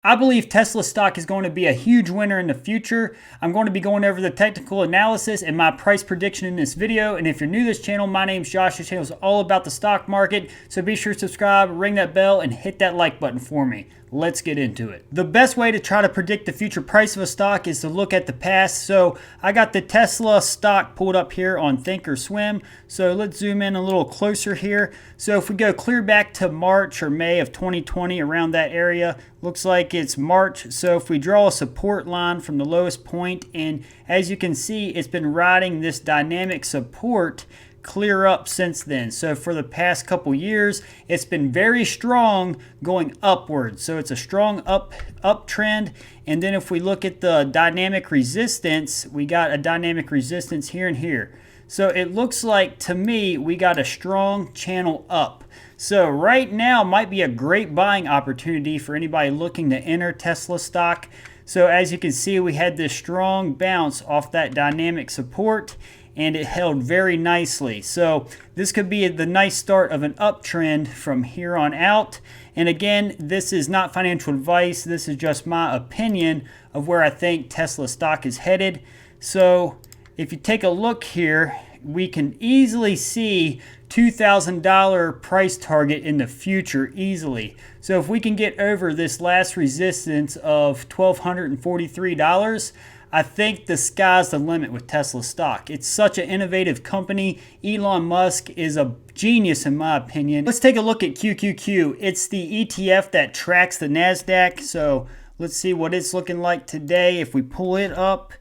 I believe Tesla stock is going to be a huge winner in the future. I'm going to be going over the technical analysis and my price prediction in this video. And if you're new to this channel, my name's Josh. This channel is all about the stock market. So be sure to subscribe, ring that bell, and hit that like button for me. Let's get into it. The best way to try to predict the future price of a stock is to look at the past. So I got the Tesla stock pulled up here on Thinkorswim. So let's zoom in a little closer here. So if we go clear back to March or May of 2020, around that area, looks like it's March. So if we draw a support line from the lowest point, and as you can see, it's been riding this dynamic support clear up since then. So for the past couple years, it's been very strong going upwards. So it's a strong uptrend. And then if we look at the dynamic resistance, we got a dynamic resistance here and here. So it looks like, to me, we got a strong channel up. So right now might be a great buying opportunity for anybody looking to enter Tesla stock. So as you can see, we had this strong bounce off that dynamic support, and it held very nicely. So this could be the nice start of an uptrend from here on out. And again, this is not financial advice. This is just my opinion of where I think Tesla stock is headed. So if you take a look here, we can easily see $2,000 price target in the future easily. So if we can get over this last resistance of $1,243, I think the sky's the limit with Tesla stock. It's such an innovative company. Elon Musk is a genius in my opinion. Let's take a look at QQQ. It's the ETF that tracks the NASDAQ. So let's see what it's looking like today. If we pull it up,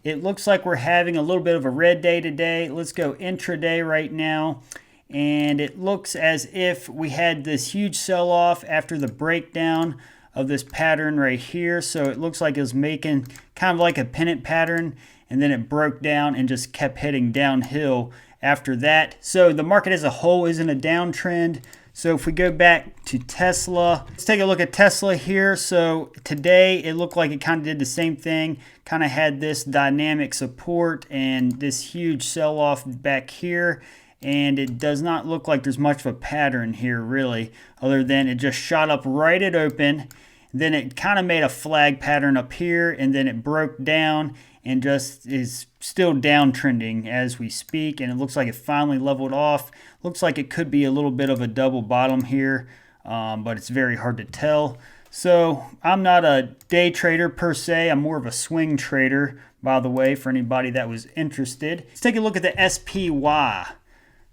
it looks like we're having a little bit of a red day today. Let's go intraday right now. And it looks as if we had this huge sell-off after the breakdown of this pattern right here. So it looks like it was making kind of like a pennant pattern, and then it broke down and just kept heading downhill after that. So the market as a whole is in a downtrend. So if we go back to Tesla, let's take a look at Tesla here. So today it looked like it kind of did the same thing, kind of had this dynamic support and this huge sell-off back here. And it does not look like there's much of a pattern here really, other than it just shot up right at open. Then it kind of made a flag pattern up here, and then it broke down and just is still downtrending as we speak. And it looks like it finally leveled off. Looks like it could be a little bit of a double bottom here, but it's very hard to tell. So I'm not a day trader per se. I'm more of a swing trader, by the way, for anybody that was interested. Let's take a look at the SPY.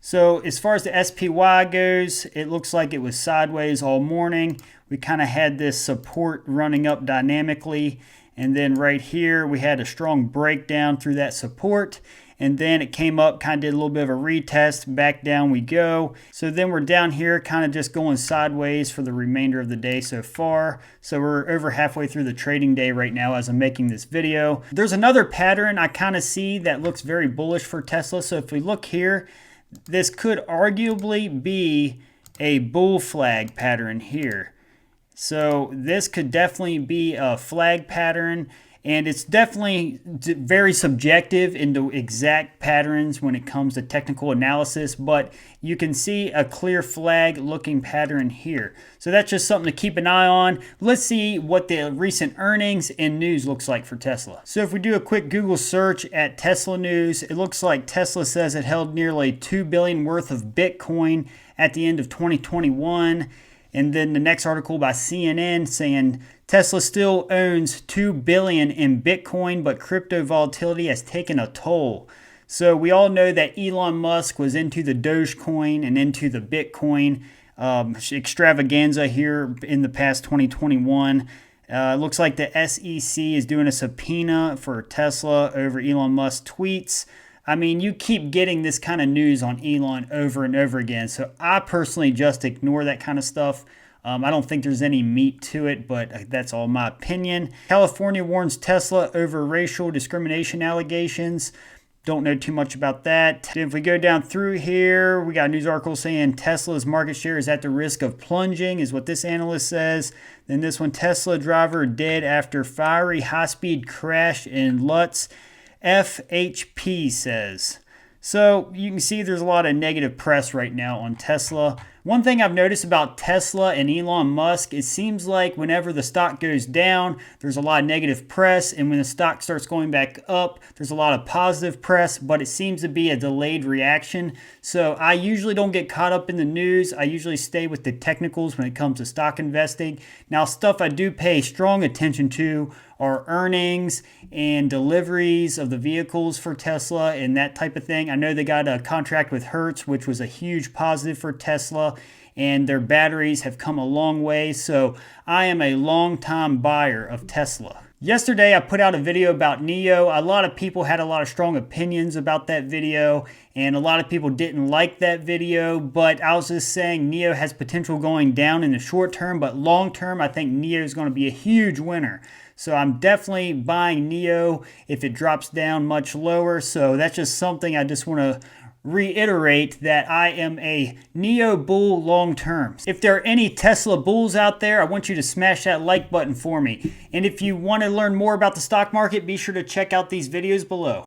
So as far as the SPY goes, it looks like it was sideways all morning. We kind of had this support running up dynamically. And then right here, we had a strong breakdown through that support. And then it came up, kind of did a little bit of a retest. Back down we go. So then we're down here, kind of just going sideways for the remainder of the day so far. So we're over halfway through the trading day right now as I'm making this video. There's another pattern I kind of see that looks very bullish for Tesla. So if we look here, this could arguably be a bull flag pattern here. So this could definitely be a flag pattern, and it's definitely very subjective into exact patterns when it comes to technical analysis, but you can see a clear flag looking pattern here. So that's just something to keep an eye on. Let's see what the recent earnings and news looks like for Tesla. So if we do a quick Google search at Tesla news, it looks like Tesla says it held nearly $2 billion worth of Bitcoin at the end of 2021. And then the next article by CNN saying Tesla still owns $2 billion in Bitcoin, but crypto volatility has taken a toll. So we all know that Elon Musk was into the Dogecoin and into the Bitcoin extravaganza here in the past 2021. It looks like the SEC is doing a subpoena for Tesla over Elon Musk tweets. I mean, you keep getting this kind of news on Elon over and over again. So I personally just ignore that kind of stuff. I don't think there's any meat to it, but that's all my opinion. California warns Tesla over racial discrimination allegations. Don't know too much about that. If we go down through here, we got a news article saying Tesla's market share is at the risk of plunging, is what this analyst says. Then this one, Tesla driver dead after fiery high-speed crash in Lutz. FHP says. So you can see there's a lot of negative press right now on Tesla. One thing I've noticed about Tesla and Elon Musk, it seems like whenever the stock goes down, there's a lot of negative press, and when the stock starts going back up, there's a lot of positive press, but it seems to be a delayed reaction. So I usually don't get caught up in the news. I usually stay with the technicals when it comes to stock investing. Now, stuff I do pay strong attention to are earnings and deliveries of the vehicles for Tesla and that type of thing. I know they got a contract with Hertz, which was a huge positive for Tesla, and their batteries have come a long way. So I am a long-time buyer of Tesla. Yesterday, I put out a video about NIO. A lot of people had a lot of strong opinions about that video, and a lot of people didn't like that video, but I was just saying NIO has potential going down in the short term, but long term, I think NIO is going to be a huge winner. So I'm definitely buying NIO if it drops down much lower. So that's just something I just want to reiterate, that I am a NIO bull long term. If there are any Tesla bulls out there, I want you to smash that like button for me. And if you want to learn more about the stock market, be sure to check out these videos below.